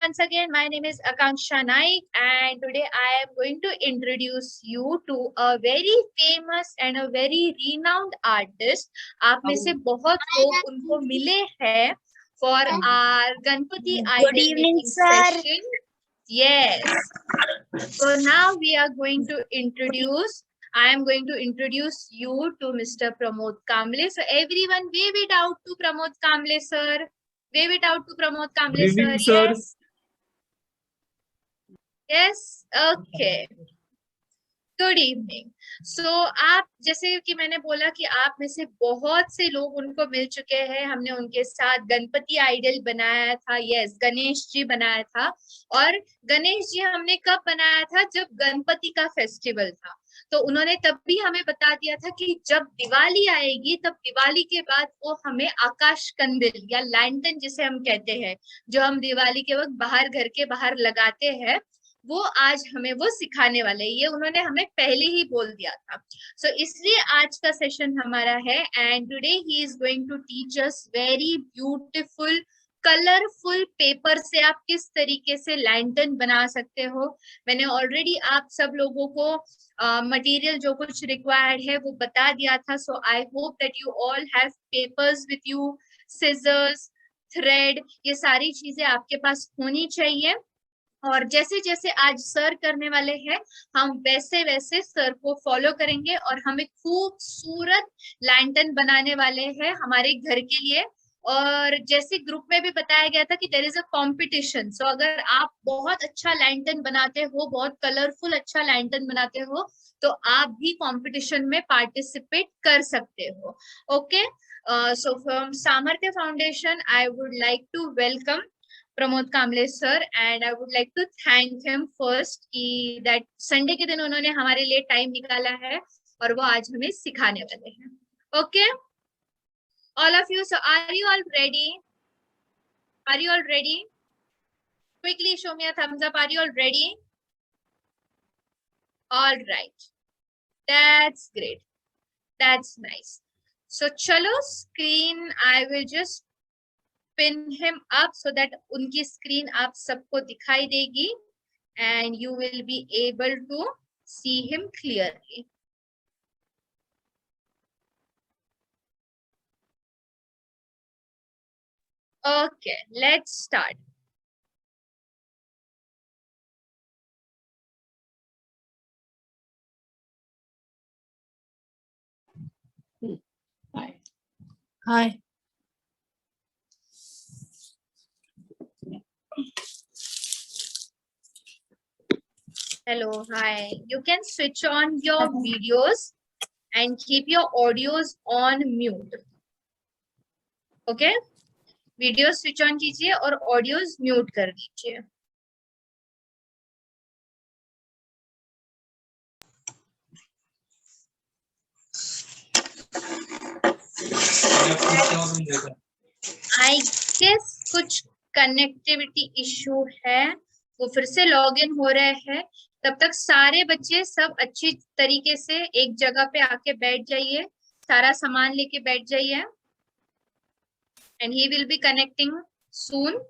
once again, my name is Akanksha Naik, and today I am going to introduce you to a very famous and a very renowned artist. आप में से बहुत लोग उनको मिले हैं for our Ganpati Good idol evening, making sir. session. Yes. So now we are going to introduce. I am going to introduce you to Mr. Pramod Kamble. So everyone, wave it out to Pramod Kamble, sir. Wave it out to Pramod Kamble, Good evening, sir. Yes. Yes. Okay. Good evening. So आप जैसे कि मैंने बोला कि आप में से बहुत से लोग उनको मिल चुके हैं। हमने उनके साथ गणपति आइडल बनाया था। यस, गणेश जी बनाया था। और गणेश जी हमने कब बनाया था? जब गणपति का फेस्टिवल था। तो उन्होंने तब भी हमें बता दिया था कि जब दिवाली आएगी तब दिवाली के बाद वो हमें आकाश कंदील या लैंटर्न जिसे हम कहते हैं, जो हम दिवाली के वक्त बाहर घर के बाहर लगाते हैं, वो आज हमें वो सिखाने वाले। ये उन्होंने हमें पहले ही बोल दिया था। सो इसलिए आज का सेशन हमारा है and today he is going to teach us very beautiful colourful paper से आप किस तरीके से लैंटर्न बना सकते हो। मैंने ऑलरेडी आप सब लोगों को मटेरियल जो कुछ रिक्वायर्ड है वो बता दिया था। So I hope that you all have papers with you, scissors, thread, ये सारी चीजें आपके पास होनी चाहिए। और जैसे जैसे आज सर करने वाले हैं हम वैसे वैसे सर को फॉलो करेंगे और हम एक खूबसूरत लैंटर्न बनाने वाले हैं हमारे घर के लिए। और जैसे ग्रुप में भी बताया गया था कि देयर इज अ कंपटीशन। सो अगर आप बहुत अच्छा लैंटर्न बनाते हो, बहुत कलरफुल अच्छा लैंटर्न बनाते हो, तो आप भी कंपटीशन में पार्टिसिपेट कर सकते हो। Okay, so from Samarthya Foundation I would like to welcome Pramod Kamle sir and I would like to thank him first कि दैट संडे के दिन उन्होंने हमारे लिए टाइम निकाला है और वो आज हमें सिखाने वाले हैं। Okay, all of you, so are you all ready? Are you all ready? Quickly show me a thumbs up. Are you all ready? All right, that's great, that's nice. So चलो screen I will just pin him up so that उनकी screen आप सबको दिखाई देगी and you will be able to see him clearly. Okay, let's start. Hi. Hi. Hello, hi. You can switch on your videos and keep your audios on mute. Okay? Video switch on कीजिए और audios mute कर दीजिए। I guess कुछ connectivity issue है, वो फिर से log in हो रहे हैं। तब तक सारे बच्चे सब अच्छी तरीके से एक जगह पे आके बैठ जाइए, सारा सामान लेके बैठ जाइए and he will be connecting soon.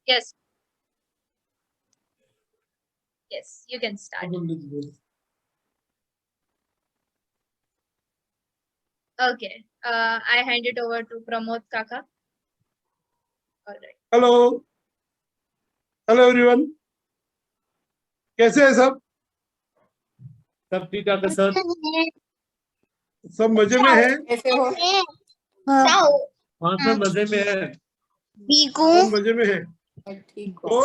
Yes. Yes, you can start. Okay. I hand it over to Pramod Kaka. All right. Hello hello everyone, कैसे हैं सब? सब ठीक ठाक है सर? सब मजे में है? कैसे हो? हाँ सब मजे में है, बीकू सब मजे में है। ठीक तो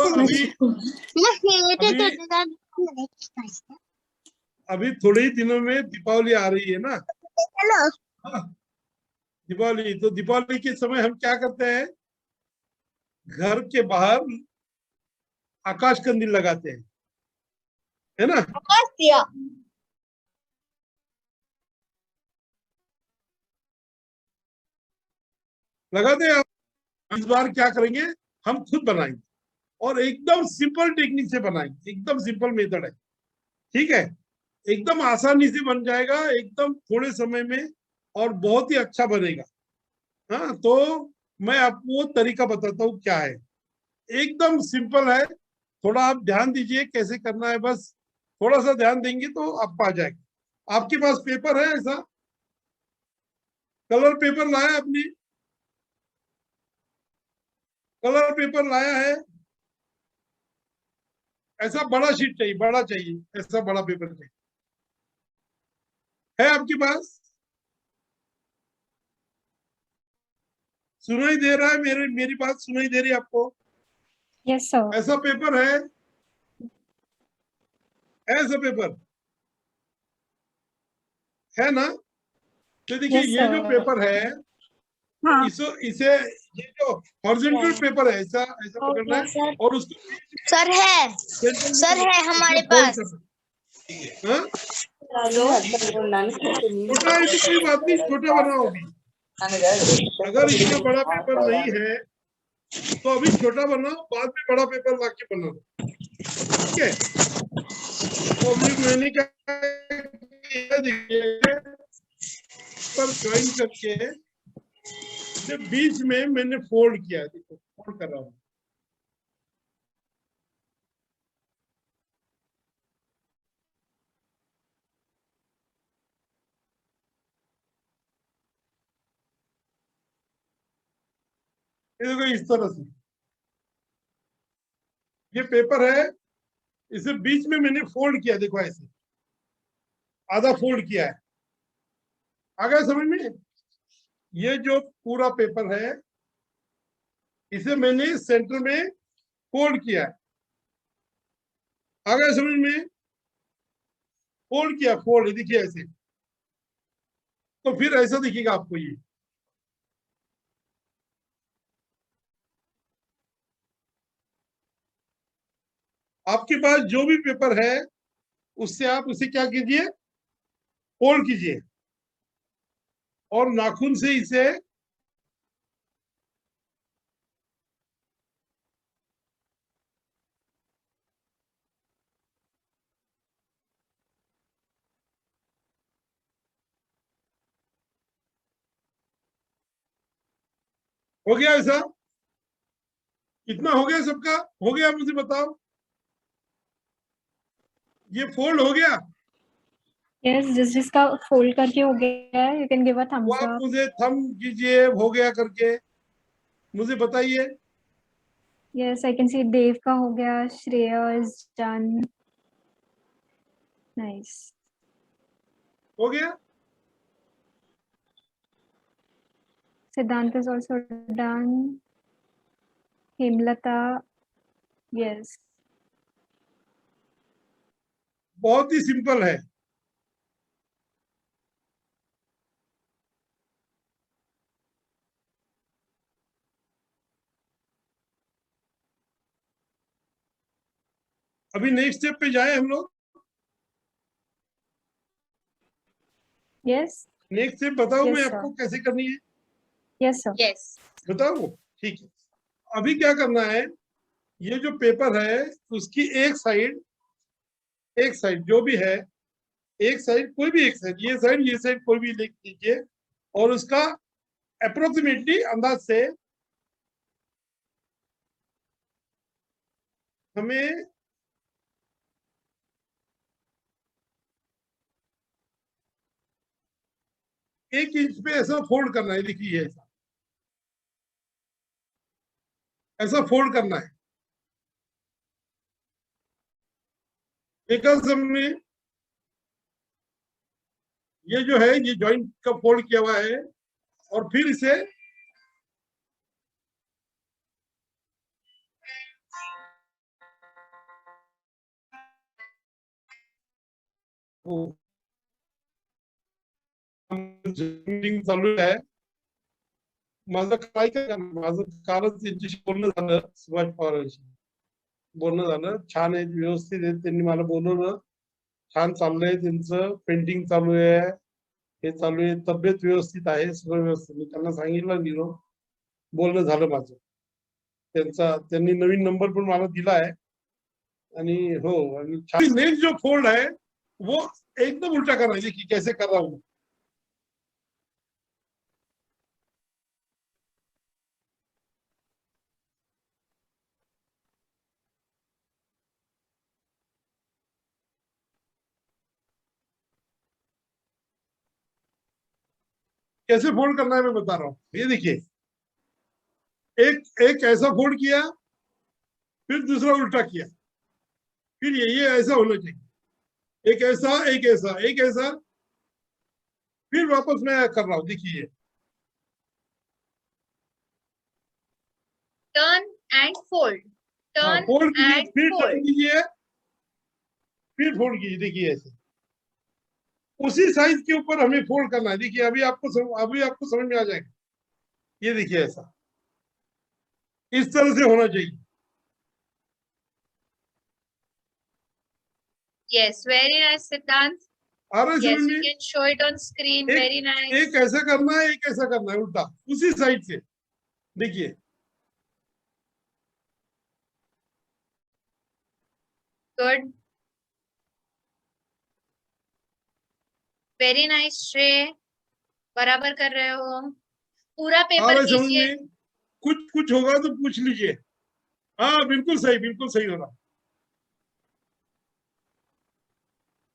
अभी थोड़े ही दिनों में दीपावली आ रही है ना। हाँ, दीपावली, तो दीपावली के समय हम क्या करते हैं, घर के बाहर आकाश कंदील लगाते हैं। है ना। दिया। लगाते हैं आप। इस बार क्या करेंगे, हम खुद बनाएंगे और एकदम सिंपल टेक्निक से बनाएंगे, एकदम सिंपल मेथड है, ठीक है। एकदम आसानी से बन जाएगा, एकदम थोड़े समय में, और बहुत ही अच्छा बनेगा। हाँ, तो मैं आपको वो तरीका बताता हूँ क्या है। एकदम सिंपल है, थोड़ा आप ध्यान दीजिए कैसे करना है, बस थोड़ा सा ध्यान देंगे तो आप आ जाएगा। आपके पास पेपर है ऐसा, कलर पेपर लाया आपने, कलर पेपर लाया है, ऐसा बड़ा शीट चाहिए, बड़ा चाहिए, ऐसा बड़ा पेपर चाहिए, है आपके पास? सुनाई दे रहा है, मेरी बात सुनाई दे रही है आपको? Yes sir. ऐसा पेपर है, ऐसा पेपर है ना। तो देखिए यस ये जो सर। पेपर है, हाँ। इसे ये जो हॉरिजॉन्टल पेपर है, ऐसा ऐसा पकड़ना है सर। और उसको सर है, सेंटर सर में है इसमें हमारे फोल्ड पास। करना है। हाँ? छोटा है तो कोई बात नहीं, छोटा बनाओ अभी। अगर इतना बड़ा पेपर नहीं है तो अभी छोटा बनाओ, बाद में बड़ा पेपर ला के बनाओ, ठीक है। तो अभी मैंने क्या देखिए, पर ज्वाइन करके इसे बीच में मैंने फोल्ड किया, देखो फोल्ड कर रहा हूँ। ये देखो इस तरह से ये पेपर है, इसे बीच में मैंने फोल्ड किया, देखो ऐसे आधा फोल्ड किया है। आ गया समझ में? ये जो पूरा पेपर है इसे मैंने सेंटर में फोल्ड किया है। आ गया समझ में? फोल्ड किया, फोल्ड देखिए ऐसे, तो फिर ऐसा दिखेगा आपको ये। आपके पास जो भी पेपर है उससे आप उसे क्या कीजिए, फोल्ड कीजिए और नाखून से इसे हो गया ऐसा? कितना हो गया सबका? हो गया, मुझे बताओ। ये फोल्ड हो गया? यस, जिसका फोल्ड करके हो गया है, यू कैन गिव अ वो थम्स आप अप। मुझे थम कीजिए, हो गया करके मुझे बताइए। यस, आई कैन सी देव का हो गया, श्रेया इज डन। नाइस। हो गया? सिद्धांत is also done. Hemlata, yes. बहुत ही सिंपल है। अभी नेक्स्ट स्टेप पे जाए हम लोग। यस। नेक्स्ट स्टेप बताऊं मैं यस सर। आपको कैसे करनी है? Yes sir. यस। बताओ, ठीक है। अभी क्या करना है, ये जो पेपर है उसकी एक साइड जो भी है, एक साइड कोई भी एक साइड, ये साइड कोई भी लिख लीजिए और उसका अप्रोक्सीमेटली अंदाज से हमें एक इंच पे ऐसा फोल्ड करना है, देखिए ऐसा, ऐसा फोल्ड करना है। बिकॉज हमने ये जो है ये जॉइंट का फोल्ड किया हुआ है और फिर इसे चालू आहे. माझं काय काय माझं कालच त्यांच्याशी बोलणं झालं, सुभाष पवारांशी बोलणं झालं, छान आहे, व्यवस्थित आहे, त्यांनी मला बोलवलं छान चाललंय त्यांचं, पेंटिंग चालू आहे, हे चालू आहे, तब्येत व्यवस्थित आहे, सगळं व्यवस्थित. मी त्यांना सांगितलं, निरोप बोलणं झालं माझं. त्यांनी नवीन नंबर पण मला दिला आहे. आणि हो, आणि नेक्स्ट जो फोल्ड है वो एकदम उल्टा करना है, कि कैसे कर रहा हूं. कैसे फोल्ड करना है मैं बता रहा हूँ. ये देखिए, एक ऐसा फोल्ड किया, फिर दूसरा उल्टा किया, फिर ये ऐसा होना चाहिए, एक ऐसा, एक ऐसा, एक ऐसा, फिर वापस मैं कर रहा हूँ. देखिए, turn and fold, turn fold कीजिए, एंड फिर टर्न फोल्ड. कीजिए, फिर फोल्ड कीजिए. देखिए, ऐसे उसी साइज के ऊपर हमें फोल्ड करना है. देखिए, अभी आपको समझ में आ जाएगा. ये देखिए, ऐसा इस तरह से होना चाहिए. Yes, very nice, Siddhant. आ रहा है Yes, समझ you में. can show it on screen. Very nice. एक ऐसा करना है, एक ऐसा करना है, उल्टा उसी साइड से. देखिए, Good. Very nice, श्रेय. बराबर कर रहे हो. पूरा आ पेपर रहा है समझ कीजिए. में. कुछ होगा तो पूछ लीजिए. हाँ, बिल्कुल सही हो रहा.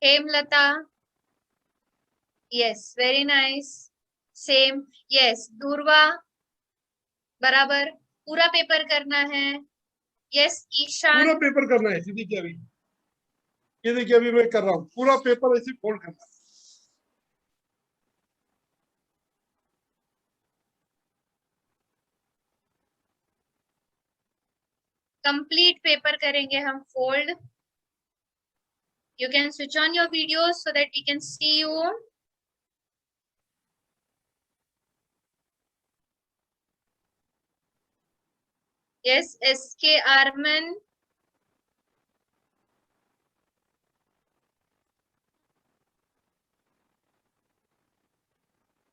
Hemlata. Yes, very nice. Same. Yes, दूरवा. बराबर. पूरा पेपर करना है. Yes, ईशान. पूरा पेपर करना है. देखिए, अभी ये देखिए, अभी मैं कर रहा हूँ. पूरा पेपर ऐसे फोल्ड करना है. कंप्लीट पेपर करेंगे हम fold. You can switch on your videos so that we can see you. Yes, SK Arman.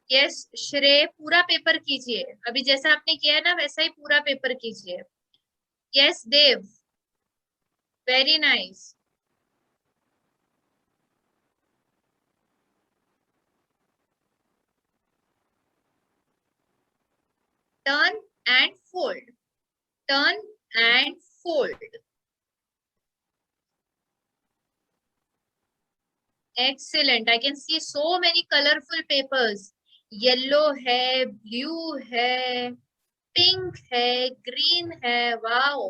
Yes श्रेय, पूरा पेपर कीजिए. अभी जैसा आपने किया है ना, वैसा ही पूरा पेपर कीजिए. Yes Dev, very nice. Turn and fold, turn and fold. Excellent. I can see so many colorful papers. Yellow है, ब्लू है, पिंक है, ग्रीन है. Wow,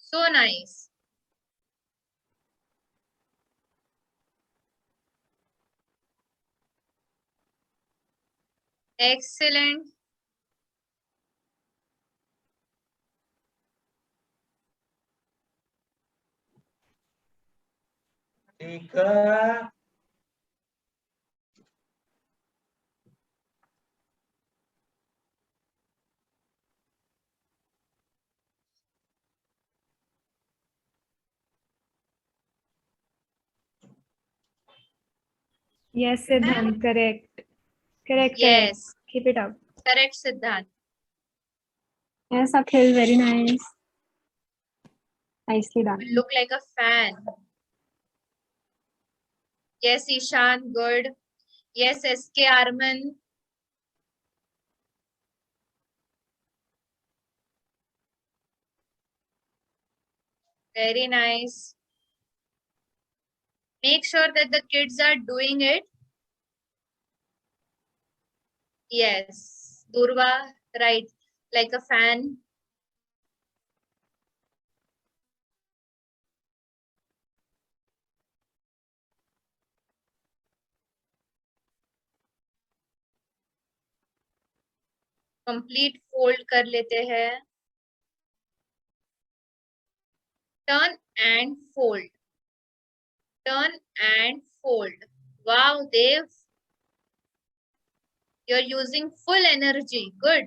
so nice. Excellent. ठीक है. Yes, Siddhant, correct. Correct. Yes, Keep it up. correct, Siddhant. Yes, Akhil, very nice. Nicely done. You look like a fan. Yes, Ishan, good. Yes, SK Arman. Very nice. Make sure that the kids are doing it. Yes, Durva, right, like a fan. Complete fold कर लेते हैं. Turn and fold, turn and fold. Wow Dev, you're using full energy. Good.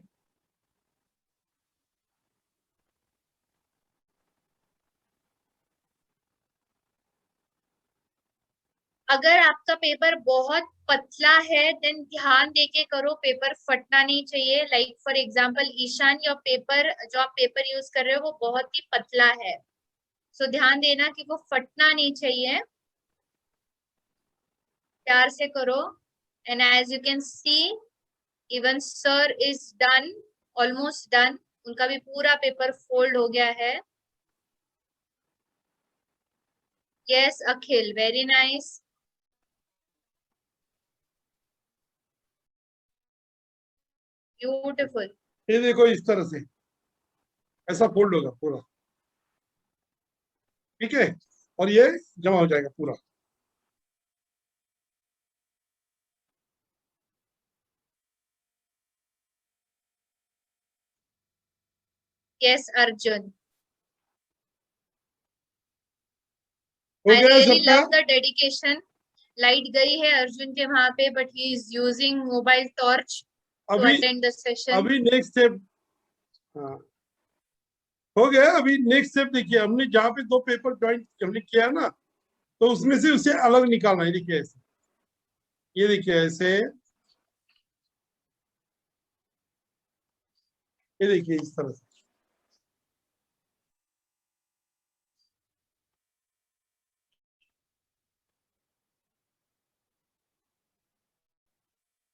अगर आपका paper बहुत पतला है then ध्यान देके करो, पेपर फटना नहीं चाहिए। Like for example Ishan, your paper जो आप पेपर यूज कर रहे हो वो बहुत ही पतला है, सो ध्यान देना कि वो फटना नहीं चाहिए। प्यार से करो। And as you can see even sir is done, almost done, उनका भी पूरा पेपर फोल्ड हो गया है। Yes Akhil, very nice. Beautiful. ये देखो इस तरह से ऐसा फोल्ड होगा पूरा, ठीक है, और ये जमा हो जाएगा पूरा। यस अर्जुन, हो आई गया रियली सबका? Love the dedication. लाइट गई है अर्जुन के वहां पे, but he is using mobile torch to अभी अटेंड द सेशन। अभी नेक्स्ट स्टेप, हाँ हो गया। अभी नेक्स्ट स्टेप देखिए, हमने जहाँ पे दो पेपर ज्वाइंट हमने किया ना, तो उसमें से उसे अलग निकालना है। देखिए ऐसे, ये देखिए ऐसे, ये देखिए इस तरह से।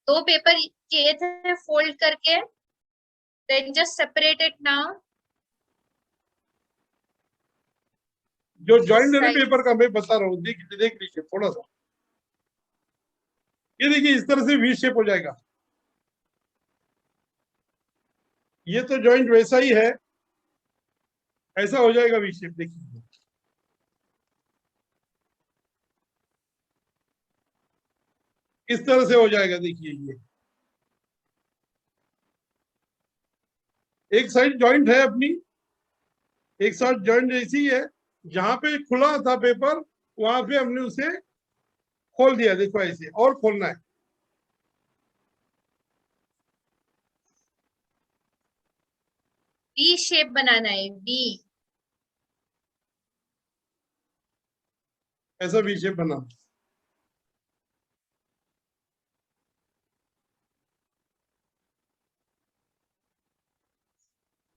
दो पेपर किए थे फोल्ड करके, then just separate it now. जो ज्वाइंट है ना Right. पेपर का, मैं बता रहा हूँ, देख देख लीजिए थोड़ा सा। ये देखिए इस तरह से वी शेप हो जाएगा। ये तो ज्वाइंट वैसा ही है, ऐसा हो जाएगा वी शेप। देखिए इस तरह से हो जाएगा। देखिए ये एक साइड ज्वाइंट है अपनी, एक साइड ज्वाइंट ऐसी है। जहां पे खुला था पेपर वहां पे हमने उसे खोल दिया। देखो ऐसे, और खोलना है। बी शेप बनाना है, बी। ऐसा वी शेप बना।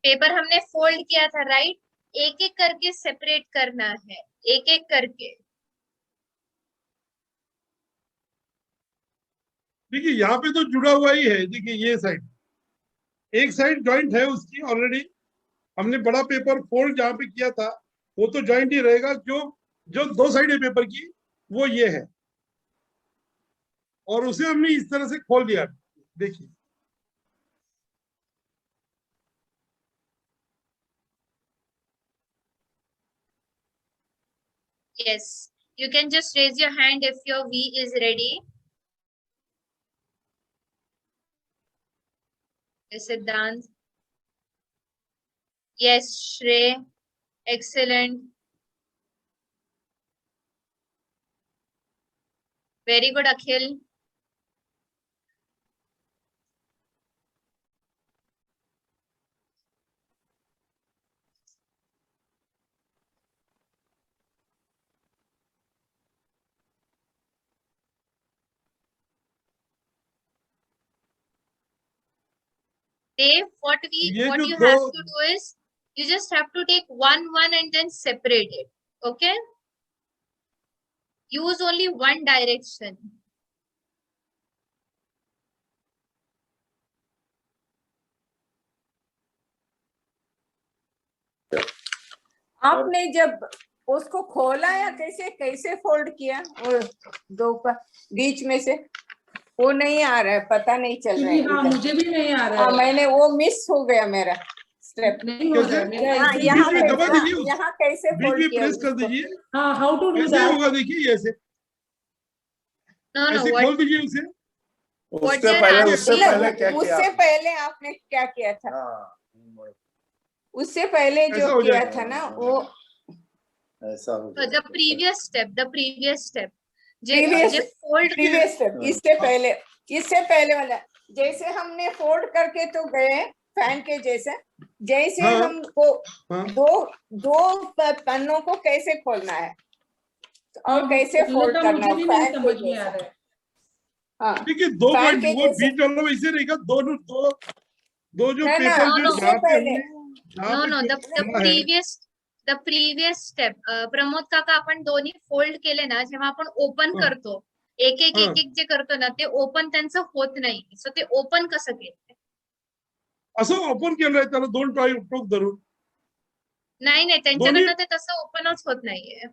पेपर हमने फोल्ड किया था, राइट? एक एक करके सेपरेट करना है, एक एक करके। देखिए यहाँ पे तो जुड़ा हुआ ही है। देखिए ये साइड, एक साइड ज्वाइंट है उसकी ऑलरेडी। हमने बड़ा पेपर फोल्ड जहां पे किया था वो तो ज्वाइंट ही रहेगा। जो जो दो साइड है पेपर की वो ये है, और उसे हमने इस तरह से खोल दिया। देखिए Yes, you can just raise your hand if your V is ready. Siddhant. Yes, Shrey. Excellent. Very good, Akhil. Dave, what ये जो you दो, have to do is you just have to take one and then separate it. Okay? Use only one direction. आपने जब उसको खोला या कैसे कैसे फोल्ड किया वो दो का बीच में से? वो नहीं आ रहा है, पता नहीं चल रहा है। हाँ, मुझे भी नहीं आ रहा है। मैंने वो मिस हो गया मेरा स्टेप। नहीं हो रहा है मेरा। यहाँ कैसे फोल्ड किया? प्रेस कर दीजिए। हाँ, हाउ टू डू कैसे दैट? होगा देखिए ऐसे, No, ऐसे what? खोल दीजिए उसे। उससे पहले आपने क्या किया था? उससे पहले जो किया था ना वो ऐसा हो गया। The previous step. Previous step, इससे पहले वाला। जैसे हमने फोल्ड करके तो गए फैन के जैसे, जैसे हमको दो पन्नों को कैसे खोलना है? और कैसे फोल्ड तो करना मुझे भी नहीं फैन के समझ में आ जैसा। रहा है। हाँ देखिए दो फैन पॉइंट के वो जैसे। बीच वाला वैसे रहेगा, दोनों दो जो ना, पेपर No, जो no. जहाँ पे पहले। हमने जहाँ No, पे no, जो लिखा है the previous step. प्रमोद काका आपण दोन्ही फोल्ड केले ना, जेव्हा आपण ओपन हाँ, करतो एक एक हाँ. एक एक जे करतो ना ते ओपन त्यांचं होत नाही. सो ते ओपन कसं केलं? असं ओपन केलंय त्याला दोन टोक धरून. नाही नाही दोन्ही त्यांच्याकडनं ते तसं ओपनच होत नाहीये.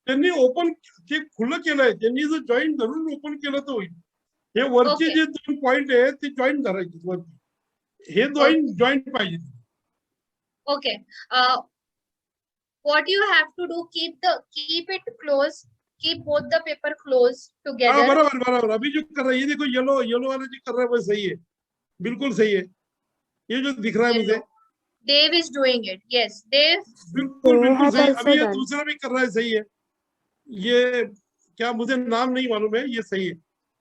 त्यांनी ओपन ते खुलं केलंय, त्यांनी जर जॉईंट धरून ओपन केलं तर होईल. हे वरचे Okay. जे दोन पॉइंट आहे ते जॉईंट धरायचे वरती, हे जॉईंट पाहिजे. Okay. What you have to do, keep it close, keep both the paper close हाँ together. बराबर बराबर. अभी जो कर रहा है ये देखो, येलो वाला जो कर रहा है वो सही है, बिल्कुल सही है. ये जो दिख रहा है मुझे Yellow. Dave is doing it. Yes, Dave. बिल्कुल बिल्कुल has सही. also अभी ये done. दूसरा भी कर रहा है, सही है. ये क्या मुझे नाम नहीं मालूम है, ये सही है.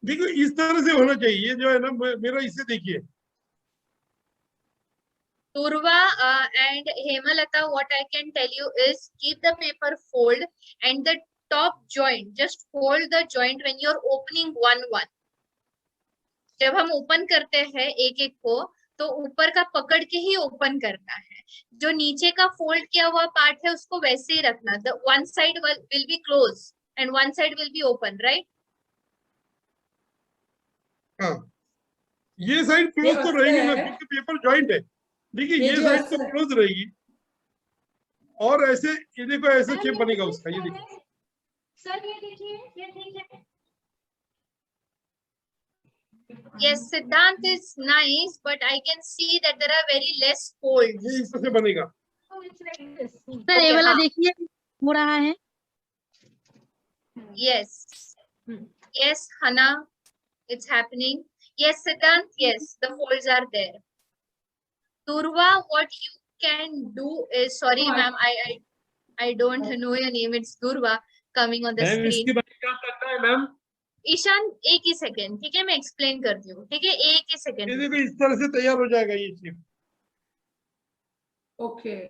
देखो इस तरह से होना चाहिए. ये जो है ना मेरा, इसे देखिए. Turva and Hemalata, what I can tell you is keep the paper fold and the top joint, just hold the joint when you're opening one. जब हम ओपन करते हैं एक एक को, तो ऊपर का पकड़ के ही ओपन करना है. जो नीचे का फोल्ड किया हुआ पार्ट है उसको वैसे ही रखना. The one side will be closed and one side will be open, right? हाँ, ये साइड क्लोज तो रहेगी ना, क्योंकि पेपर जॉइंट है. देखिए ये साइड तो क्लोज रहेगी, और ऐसे ये देखो ऐसा शेप बनेगा उसका. ये देखिए सर ये देखिए, ये ठीक है. Yes, Siddhant is nice, but I can see that there are very less folds. ये इस तरह से बनेगा. सर ये वाला देखिए हो रहा है. Yes. Yes, Hana, it's happening. Yes, Siddhant, yes, the folds are there. Turva, what you can do is, sorry ma'am, I don't know your name, it's Turva coming on the ma'am screen. इसके बाद क्या करना है ma'am? Ishan एक ही second, ठीक है, मैं explain करती हूँ. ठीक है, एक ही ये सेकेंड. देखो इस तरह से तैयार हो जाएगा ये shape. Okay.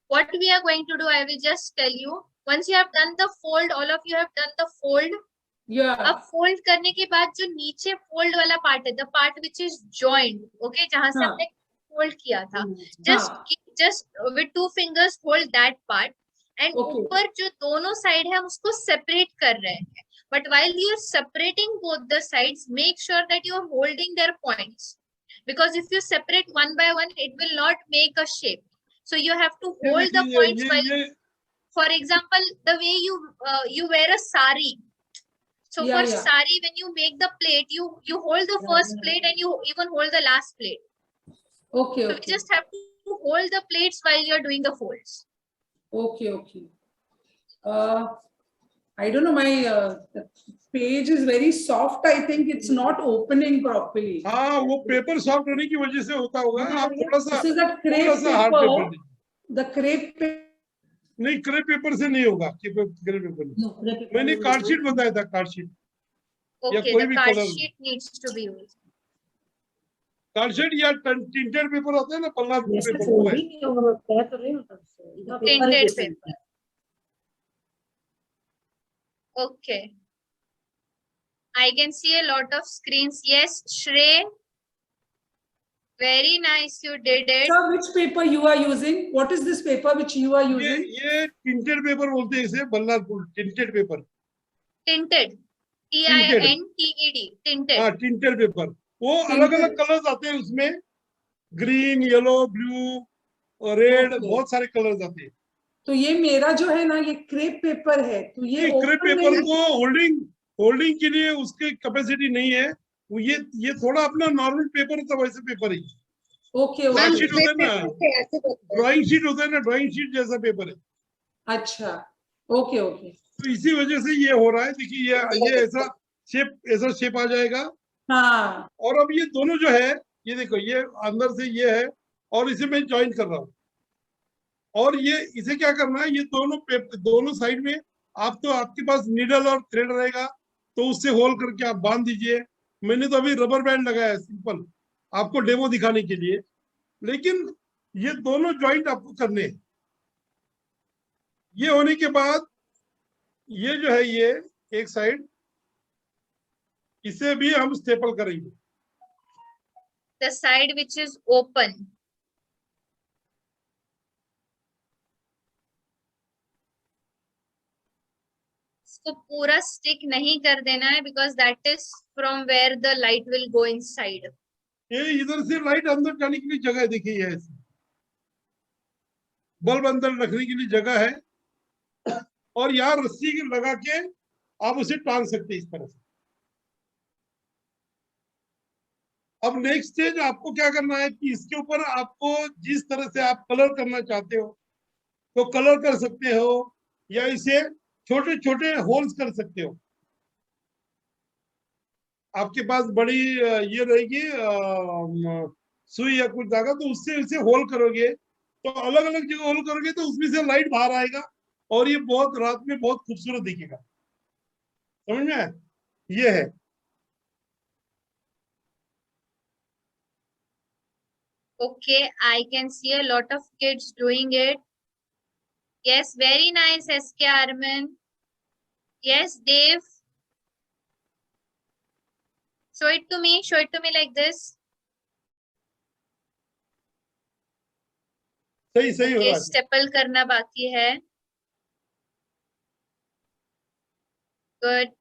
What we are going to do, I will just tell you. Once you have done the fold, all of you have done the fold. Yeah. अब फोल्ड करने के बाद जो नीचे फोल्ड वाला पार्ट है, the part which is joint, okay, जहां से हमने फोल्ड किया था, just with 2 fingers hold that part, and ऊपर जो दोनों साइड है हम उसको सेपरेट कर रहे हैं. But while you are separating both the sides, make sure that you are holding their points, because if you separate one by one, it will not make a shape. So you have to hold the points while, for example, the way you wear a sari. So for sari, when you make the plate, you hold the first plate and you even hold the last plate. Okay. So you just have to hold the plates while you're doing the folds. Okay. I don't know, my page is very soft. I think it's not opening properly. हाँ, वो paper soft होने की वजह से होता होगा. आप थोड़ा सा, This is a crepe paper. The crepe paper. नहीं, क्रेप पेपर से नहीं होगा. क्रेप पेपर नहीं. मैंने कार्ड शीट बताया था, कार्ड शीट. Okay, कोई the भी card colour, sheet needs to be used. Card sheet या टिंटेड पेपर होता है ना, पन्ना पेपर, वो है. Tinted paper. Okay. I can see a lot of screens. Yes, Shrey. Very nice, you did it. Sir, which paper you are using? What is this paper which you are using? ये tinted paper बोलते हैं इसे, Ballarpur tinted paper. Tinted. Tinted. Tinted. हाँ, tinted paper. वो अलग अलग colours आते हैं उसमें, ग्रीन, येलो, ब्लू और रेड, बहुत सारे कलर्स आते हैं. तो ये मेरा जो है ना, ये क्रेप पेपर है. तो ये क्रेप पेपर को होल्डिंग के लिए उसकी कैपेसिटी नहीं है. वो ये थोड़ा अपना नॉर्मल पेपर होता है, वैसे पेपर ही. ओके. शीट होता है ना, ड्राइंग शीट होता है ना, ड्राइंग शीट जैसा पेपर है. अच्छा. ओके. तो इसी वजह से ये हो रहा है. देखिए ये ऐसा शेप आ जाएगा. हाँ. और अब ये दोनों जो है, ये देखो, ये अंदर से ये है और इसे मैं ज्वाइन कर रहा हूँ. और ये इसे क्या करना है, ये दोनों साइड में आपके पास नीडल और थ्रेड रहेगा, तो उससे होल करके आप बांध दीजिए. मैंने तो अभी रबर बैंड लगाया है सिंपल, आपको डेमो दिखाने के लिए. लेकिन ये दोनों ज्वाइंट आपको करने हैं. ये होने के बाद ये जो है ये एक साइड, इसे भी हम स्टेपल करेंगे। The side which is open. इसको पूरा स्टिक नहीं कर देना है, because that is from where the light will go inside. ये इधर से लाइट अंदर जाने के लिए जगह है, देखिए ये ऐसे बल्ब अंदर रखने के लिए जगह है, और यहाँ रस्सी लगा के आप उसे टांग सकते हैं इस तरह से। अब नेक्स्ट स्टेज आपको क्या करना है कि इसके ऊपर आपको जिस तरह से आप कलर करना चाहते हो तो कलर कर सकते हो, या इसे छोटे छोटे होल्स कर सकते हो। आपके पास बड़ी ये रहेगी सुई या कुछ धागा, तो उससे इसे होल करोगे, तो अलग अलग जगह होल करोगे तो उसमें से लाइट बाहर आएगा और ये बहुत रात में बहुत खूबसूरत दिखेगा। समझ में आया? ये है। Okay, I can see a lot of kids doing it. Yes, very nice, SK Arman. Yes, Dave. Show it to me. Show it to me like this. सही सही हो रहा है। स्टेपल करना बाकी है। Good.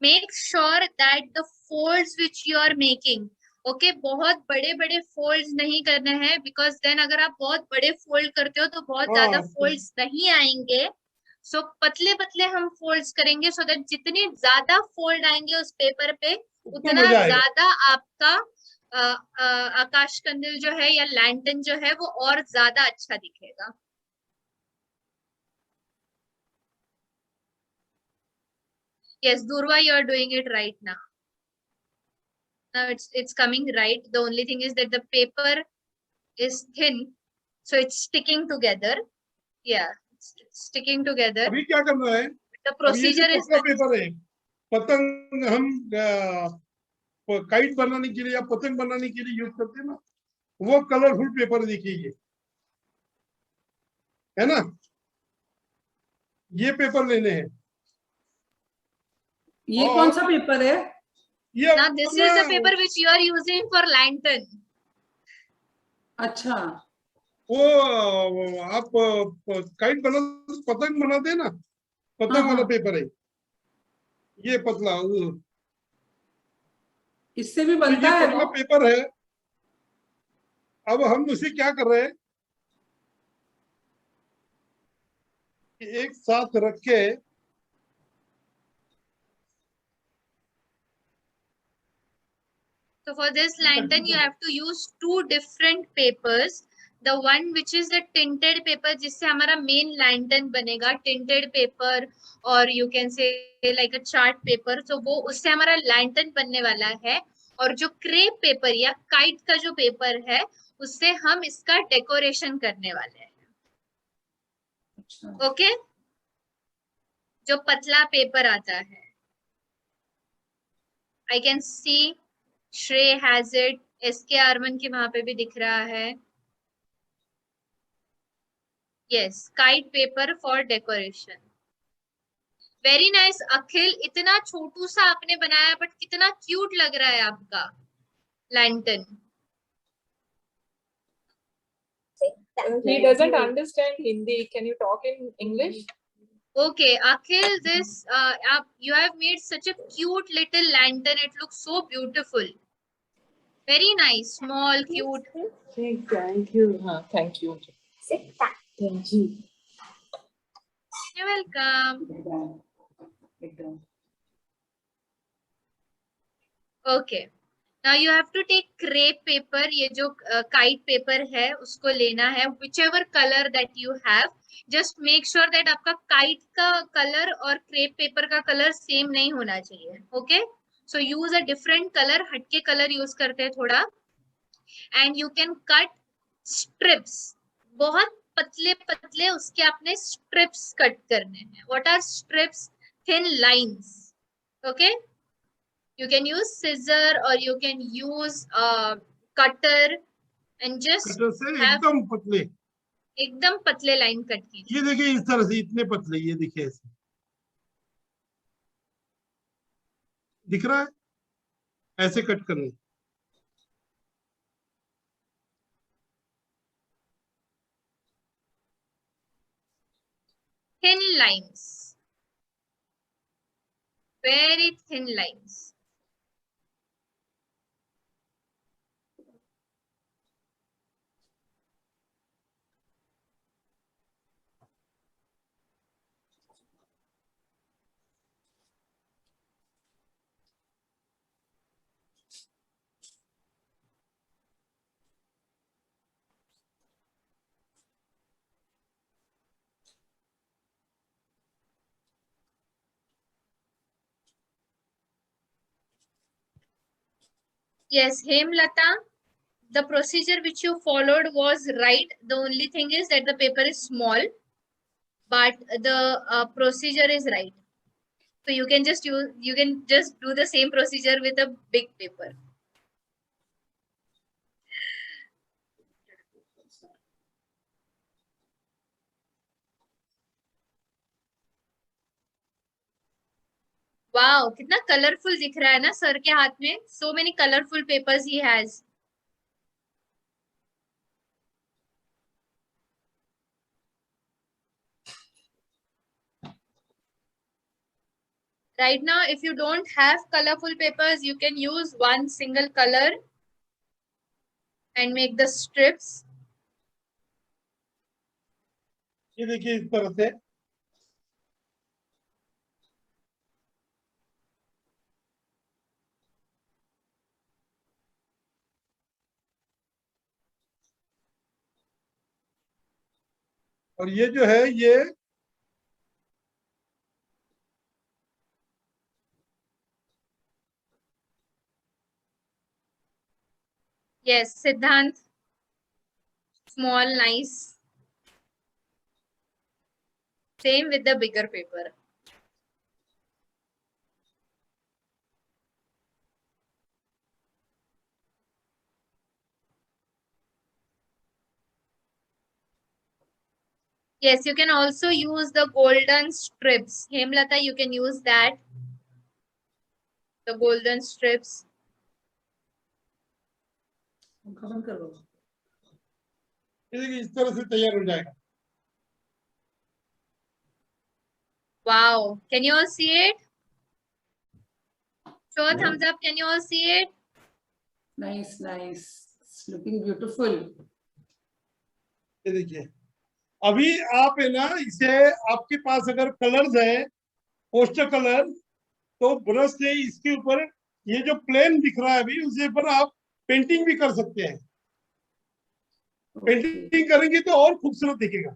Make sure that the folds which you are making, okay, बहुत बड़े बड़े folds नहीं करने हैं, because then अगर आप बहुत बड़े fold करते हो तो बहुत ज्यादा folds नहीं आएंगे। So पतले पतले हम folds करेंगे, so that जितने ज्यादा fold आएंगे उस पेपर पे उतना ज्यादा आपका आकाश कंदील जो है या लैंटर्न जो है वो और ज्यादा अच्छा दिखेगा। Yes, Durva, you are doing it right now. Now it's coming right. The only thing is that the paper is thin, so it's sticking together. Yeah, it's sticking together. अभी क्या करना है? The procedure is पेपर है, पतंग हम kite बनाने के लिए या पतंग बनाने के लिए यूज करते हैं ना, वो कलरफुल पेपर देखिए, है ना? ये पेपर लेने हैं। ये कौन सा पेपर है? Now this is the paper which you are using for lantern. अच्छा, वो आप काइट बना पतंग बनाते हैं ना, पतंग वाला पेपर है ये पतला, इससे भी बनता है पतला पेपर है। अब हम उसे क्या कर रहे हैं, एक साथ रख के So for this lantern, you have to use two different papers. The one which is the tinted paper, जिससे हमारा main lantern बनेगा, tinted paper, और you can say like a chart paper. So वो उससे हमारा lantern बनने वाला है, और जो crepe paper या kite का जो paper है, उससे हम इसका decoration करने वाले हैं। Okay? जो पतला पेपर आता है। I can see Shrey has it. SK Arman के वहां पे भी दिख रहा है। Yes, kite paper for decoration. Very nice, अखिल। इतना छोटू सा आपने बनाया, बट कितना क्यूट लग रहा है आपका lantern. He doesn't understand Hindi. Can you talk in English? Okay, Akhil, this you have made such a cute little lantern. It looks so beautiful. Very nice, small, cute. Thank you. Thank you. Thank you. You're welcome. Okay. Now you have to take crepe paper. ये जो kite paper है उसको लेना है. Whichever color that you have, just make sure that आपका kite का color और crepe paper का color same नहीं होना चाहिए. Okay? So use a different color. हटके color use करते हैं थोड़ा. And you can cut strips, बहुत पतले पतले उसके अपने स्ट्रिप्स कट करने हैं. What are strips? Thin lines. Okay, you can use scissor or you can use cutter and just cutter से have एकदम पतले लाइन कट कीजिए. ये देखिए इस तरह से, इतने पतले, ये देखिए ऐसे दिख रहा है, ऐसे कट करने. Thin lines, very thin lines. Yes, Hemlata, the procedure which you followed was right. The only thing is that the paper is small, but the procedure is right. So you can just do the same procedure with a big paper. Wow, कितना colourful दिख रहा है ना sir के हाथ में. So many colorful papers he has. Right now, if you don't have colorful papers, you can use one single color and make the strips. ये देखिए इस तरह से और ये जो है ये Yes, Siddhant. Small, nice. Same with the bigger paper. Yes, you can also use the golden strips. Hemlata, you can use that. The golden strips. ये देखिए इस तरह से तैयार हो जाएगा. Wow, can you all see it? Show a thumbs up, can you all see it? Nice, nice. It's looking beautiful. ये देखिए अभी आप है ना, इसे आपके पास अगर कलर्स है, पोस्टर कलर, तो ब्रश से इसके ऊपर ये जो प्लेन दिख रहा है अभी, उसके ऊपर आप पेंटिंग भी कर सकते हैं. पेंटिंग करेंगे तो और खूबसूरत दिखेगा.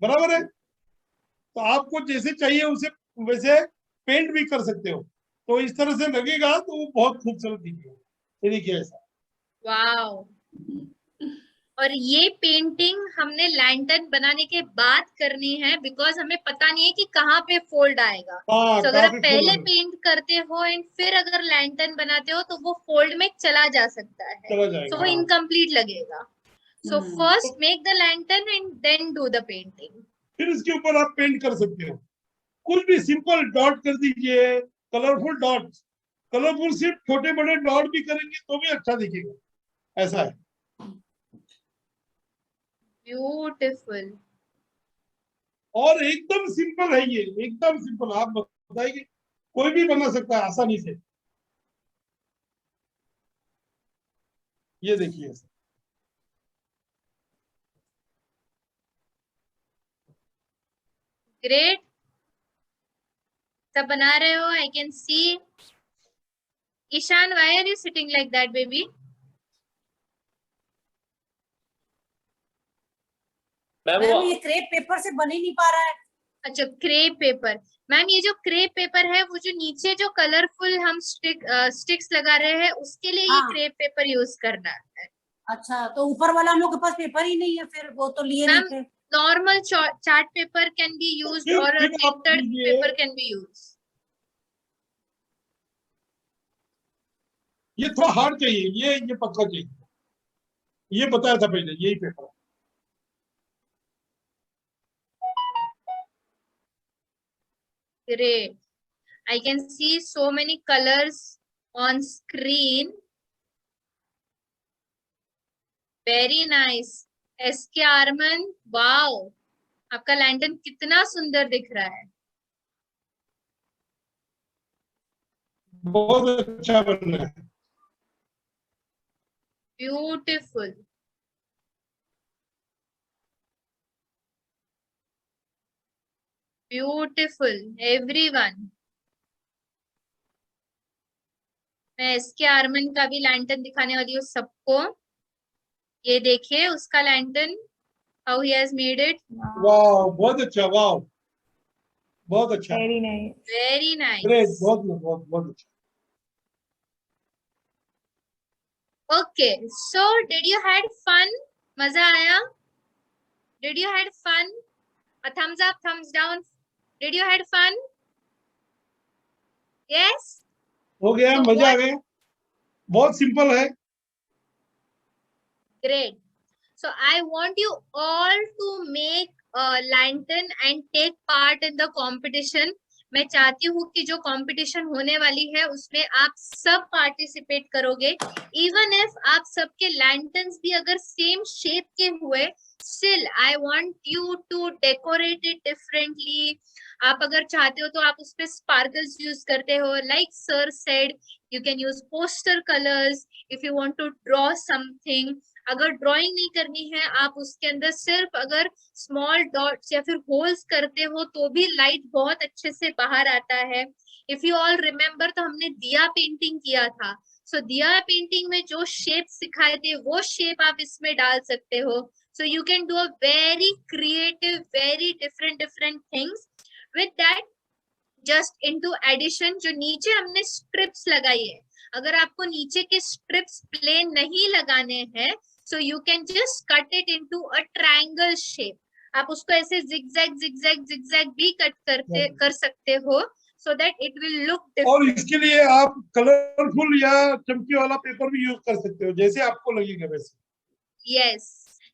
बराबर है. तो आपको जैसे चाहिए उसे वैसे पेंट भी कर सकते हो. तो इस तरह से लगेगा तो वो बहुत खूबसूरत दिखेगा. ये देखिए ऐसा. वाओ. और ये पेंटिंग हमने लैंटर्न बनाने के बाद करनी है, बिकॉज हमें पता नहीं है कि कहाँ पे फोल्ड आएगा. तो अगर आप पहले पेंट करते हो एंड फिर अगर लैंटर्न बनाते हो तो वो फोल्ड में चला जा सकता है, तो वो इनकम्प्लीट लगेगा. So first make the lantern and then do the painting. फिर इसके ऊपर आप पेंट कर सकते हो. कुछ भी सिंपल डॉट कर दीजिए, कलरफुल डॉट. कलरफुल सिर्फ छोटे बड़े डॉट भी करेंगे तो भी अच्छा दिखेगा. ऐसा है. ब्यूटीफुल. और एकदम सिंपल है ये, एकदम सिंपल. आप बताइए कोई भी बना सकता है आसानी से. ये देखिए ग्रेट. सब बना रहे हो. I can see. Ishan, why are you sitting like that baby? Ma'am ये क्रेप पेपर से बन ही नहीं पा रहा है. अच्छा, क्रेप पेपर. मैम ये जो क्रेप पेपर है, वो जो नीचे जो कलरफुल हम स्टिक्स लगा रहे हैं, उसके लिए ये क्रेप पेपर यूज करना है. अच्छा, तो ऊपर वाला हम लोग के पास पेपर ही नहीं है, फिर वो तो लिए नहीं थे। Normal chart paper can be used or a tinted paper can be used. ये थोड़ा हार्ड चाहिए, ये पतला चाहिए, ये बताया था पहले, यही paper. Great. I can see so many colors on screen. Very nice. SK Arman, wow, आपका लैंटर्न कितना सुंदर दिख रहा है। बहुत अच्छा बन रहा है। Beautiful. Beautiful, everyone. मैं SK Arman का भी लैंटर्न दिखाने वाली हूँ सबको। ये देखिए उसका lantern, how he has made it. वाह, बहुत अच्छा, वाह, बहुत अच्छा, very nice, Very nice. Great, बहुत अच्छा। Okay, so did you had fun? मजा आया? Did you had fun? A thumbs up, thumbs down. Did you had fun? Yes? हो गया, So मजा आ what- गया, बहुत सिंपल है। Great. So I want you all to make a lantern and take part in the competition. मैं चाहती हूँ कि जो कंपटीशन होने वाली है उसमें आप सब पार्टिसिपेट करोगे। इवन इफ आप सबके लैंटर्न्स भी अगर सेम शेप के हुए, still I want you to decorate it differently. आप अगर चाहते हो तो आप उसपे स्पार्कल्स यूज करते हो, like sir said you can use poster colours if you want to draw something. अगर ड्राइंग नहीं करनी है, आप उसके अंदर सिर्फ अगर स्मॉल डॉट्स या फिर होल्स करते हो तो भी लाइट बहुत अच्छे से बाहर आता है। इफ यू ऑल रिमेम्बर तो हमने दिया पेंटिंग किया था। सो दिया पेंटिंग में जो शेप सिखाए थे वो शेप आप इसमें डाल सकते हो। So you can do a very creative, very different things with that. Just into addition जो नीचे हमने स्ट्रिप्स लगाई है, अगर आपको नीचे के स्ट्रिप्स प्लेन नहीं लगाने हैं, so you can just cut it into a triangle shape. आप उसको ऐसे zigzag भी कट कर सकते हो, so that it will look different. और इसके लिए आप कलरफुल या चमकी वाला पेपर भी यूज कर सकते हो, जैसे आपको लगेगा वैसे। Yes,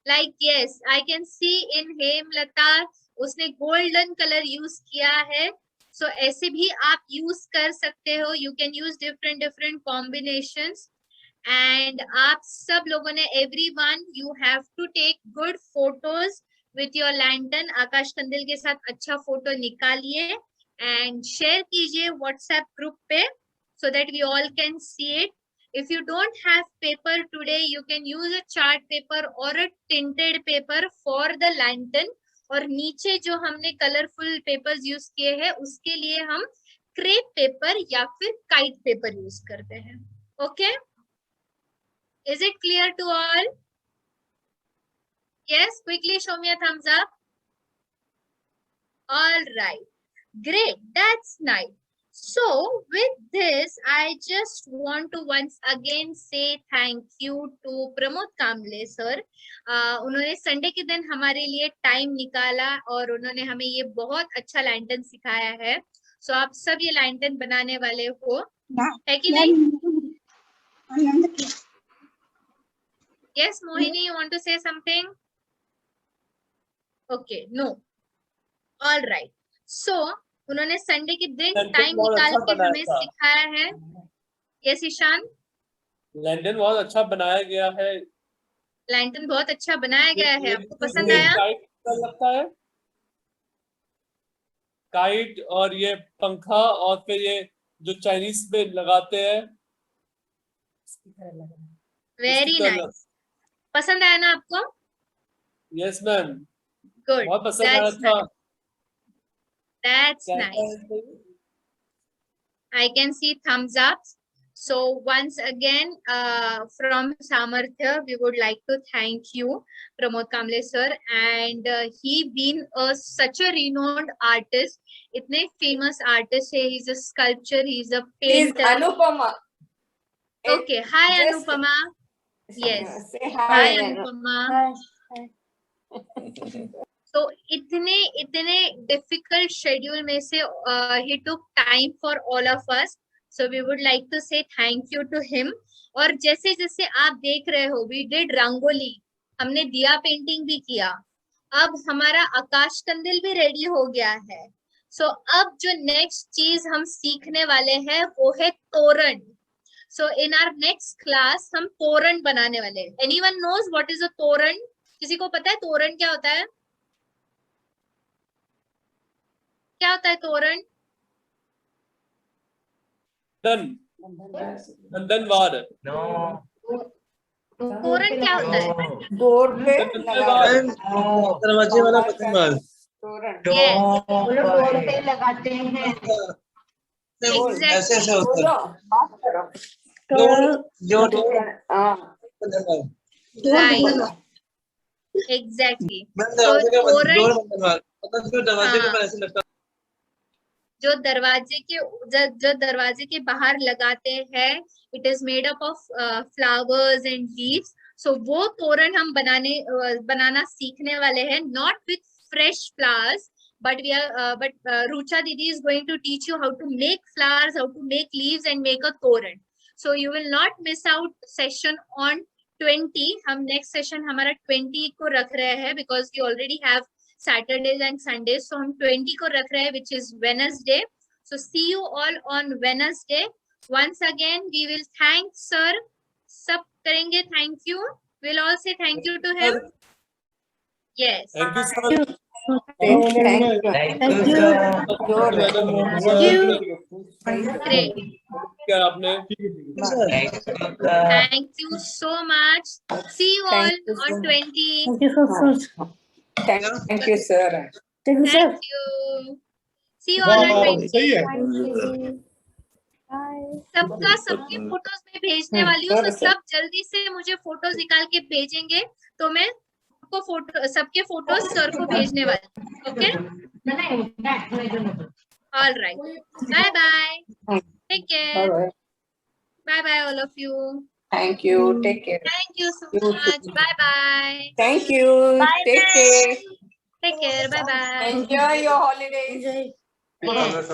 like yes, I can see in Hemlata उसने गोल्डन कलर यूज किया है। So ऐसे भी आप यूज कर सकते हो। You can use different combinations. And आप सब लोगों ने everyone you have to take good photos with your lantern. आकाश कंदिल के साथ अच्छा फोटो निकालिए and share कीजिए WhatsApp group पे so that we all can see it. If you don't have paper today, you can use a chart paper or a tinted paper for the lantern. और नीचे जो हमने colourful papers use किए हैं उसके लिए हम क्रेप पेपर या फिर काइट पेपर यूज करते हैं। Okay, is it clear to all? Yes, quickly show me a thumbs up. All right, great, that's nice. So with this I just want to once again say thank you to Pramod Kamble sir. उन्होंने Sunday के दिन हमारे लिए time निकाला और उन्होंने हमें ये बहुत अच्छा लैंटर्न सिखाया है। सो आप सब ये लैंटर्न बनाने वाले हो, है कि नहीं? Yes, Mohini, you want to say something? Okay, no. All right. So, उन्होंने संडे के दिन टाइम निकाल के हमें सिखाया है। Yes, ईशान? लैंटर्न बहुत अच्छा बनाया गया है। लैंटर्न बहुत अच्छा बनाया गया है, आपको पसंद आया? लगता है काइट और ये पंखा और फिर ये जो चाइनीज में लगाते हैं। वेरी नाइस, पसंद आया ना आपको? यस मैम, गुड, बहुत पसंद आया था। That's nice. I can see thumbs up. So once again, from Samarthya, we would like to thank you, Pramod Kamble sir, and he been such a renowned artist, इतने famous artist है. He's a sculptor, he's a painter. Anupama. Okay, hi Anupama. Yes. Say Hi, hi. Anupama. So इतने difficult schedule में से he took time for all of us. So we would like to say thank you to him. और जैसे जैसे आप देख रहे हो, we did रंगोली, हमने दिया पेंटिंग भी किया, अब हमारा आकाश कंदील भी रेडी हो गया है. So अब जो नेक्स्ट चीज हम सीखने वाले हैं वो है तोरण. So in our next class हम तोरण बनाने वाले हैं. Anyone knows what is a तोरण? किसी को पता है तोरण क्या होता है? क्या होता है तोरण? नंदनवार. तोरण क्या होता है? डोर पे दरवाजे वाला पतंग. डोर पे लगाते हैं. ऐसे ऐसे होता है. Right. Exactly. So तोरण जो दरवाजे के बाहर लगाते हैं, it is made up of flowers and leaves. So वो तोरण हम बनाना सीखने वाले हैं, not with fresh flowers, but Rucha Didi is going to teach you how to make flowers, how to make leaves and make a तोरण. So you will not miss out session on 20. हम next session हमारा 20 को रख रहे हैं because we already have Saturdays and Sundays. So हम 20 को रख रहे हैं, which is Wednesday. So see you all on Wednesday. Once again, we will thank sir. सब करेंगे thank you. We'll all say thank you to him. Yes. Thank you, sir. Thank you. Great. क्या आपने? Thank you so much. See you all on 20. Thank you so much. Thank you, sir. Thank you, sir. Thank you. See you all on 20. सही है. सबके photos में भेजने वाली हूँ, तो सब जल्दी से मुझे फोटोज निकाल के भेजेंगे तो मैं आपको सबके फोटोज सर को भेजने वाली. Okay, all right. Bye bye. Take care. Bye bye all of you. Thank you. Take care. Thank you so much. Bye bye. Thank you. Take care. Take care. Bye bye. Enjoy your holidays. Yes.